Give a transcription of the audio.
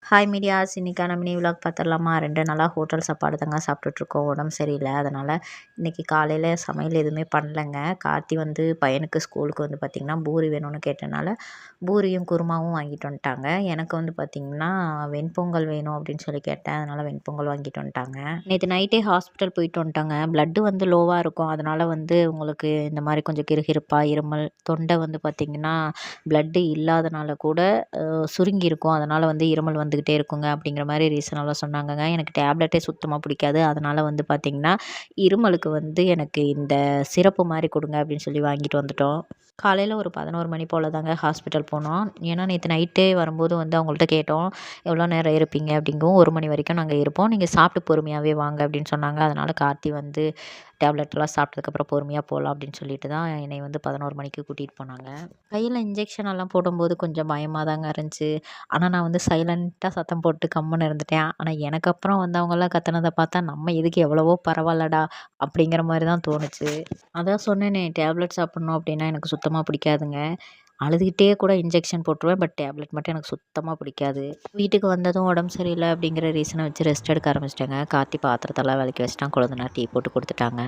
Hi medias, இன்னைக்கான mini vlog பார்த்துடலாமா? 2 நாளா ஹோட்டல் சாப்பாடு தாங்க சாப்பிட்டுட்ருக்கோம். உடம்பு சரியில்ல. அதனால் இன்றைக்கி காலையில் சமையல் எதுவுமே பண்ணலங்க. கார்த்தி பையனுக்கு ஸ்கூலுக்கு பார்த்திங்கன்னா பூரி வேணும்னு கேட்டனால பூரியும் குருமாவும் வாங்கிட்டு வந்துட்டாங்க. எனக்கு பார்த்திங்கன்னா வெண்பொங்கல் வேணும் அப்படின்னு சொல்லி கேட்டேன். அதனால் வெண்பொங்கல் வாங்கிட்டு வந்துட்டாங்க. நேற்று நைட்டே ஹாஸ்பிட்டல் போயிட்டு வந்துட்டாங்க. ப்ளட்டு லோவாக இருக்கும். அதனால் உங்களுக்கு இந்த மாதிரி கொஞ்சம் கிறுகிறுப்பாக இருமல், தொண்டை பார்த்திங்கன்னா ப்ளட்டு இல்லாதனால கூட சுருங்கியிருக்கும். அதனால் இருமல் வந்துக்கிட்டே இருக்குங்க அப்படிங்கிற மாதிரி ரீசனெல்லாம் சொன்னாங்கங்க. எனக்கு டேப்லெட்டே சுத்தமாக பிடிக்காது. அதனால் பார்த்திங்கன்னா இருமலுக்கு எனக்கு இந்த சிரப்பு மாதிரி கொடுங்க அப்படின்னு சொல்லி வாங்கிட்டு வந்துட்டோம். காலையில் ஒரு 11 மணி போல் தாங்க ஹாஸ்பிட்டல் போனோம். ஏன்னா நேற்று நைட்டே வரும்போது அவங்கள்ட்ட கேட்டோம், எவ்வளோ நேரம் இருப்பீங்க அப்படிங்கவும், 1 மணி வரைக்கும் நாங்கள் இருப்போம், நீங்கள் சாப்பிட்டு பொறுமையாகவே வாங்க அப்படின்னு சொன்னாங்க. அதனால் கார்த்தி டேப்லெட்லாம் சாப்பிட்டதுக்கப்புறம் பொறுமையாக போகலாம் அப்படின்னு சொல்லிட்டு தான் என்னை 11 மணிக்கு கூட்டிகிட்டு போனாங்க. கையில் இன்ஜெக்ஷன் எல்லாம் போடும்போது கொஞ்சம் பயமாக தாங்க இருந்துச்சு. ஆனால் நான் சைலண்ட்டாக சத்தம் போட்டு கம்முன்னு இருந்துட்டேன். ஆனால் எனக்கு அப்புறம் அவங்கெல்லாம் கத்துனதை பார்த்தா நம்ம இதுக்கு எவ்வளவோ பரவாயில்லடா அப்படிங்கிற மாதிரி தான் தோணுச்சு. அதான் சொன்னேனே, டேப்லெட் சாப்பிட்ணும் அப்படின்னா எனக்கு சுத்தமாக பிடிக்காதுங்க. அழுதுகிட்டே கூட இன்ஜெக்ஷன் போட்டுருவேன். பட் டேப்லெட் மட்டும் எனக்கு சுத்தமாக பிடிக்காது. வீட்டுக்கு வந்ததும் உடம்பு சரியில்லை அப்படிங்கிற ரீசனை வச்சு ரெஸ்ட் எடுக்க ஆரம்பிச்சிட்டேங்க. கார்த்தி பாத்திரத்தெல்லாம் விளக்கி வச்சுட்டான். கொழுந்தனார் டீ போட்டு கொடுத்துட்டாங்க.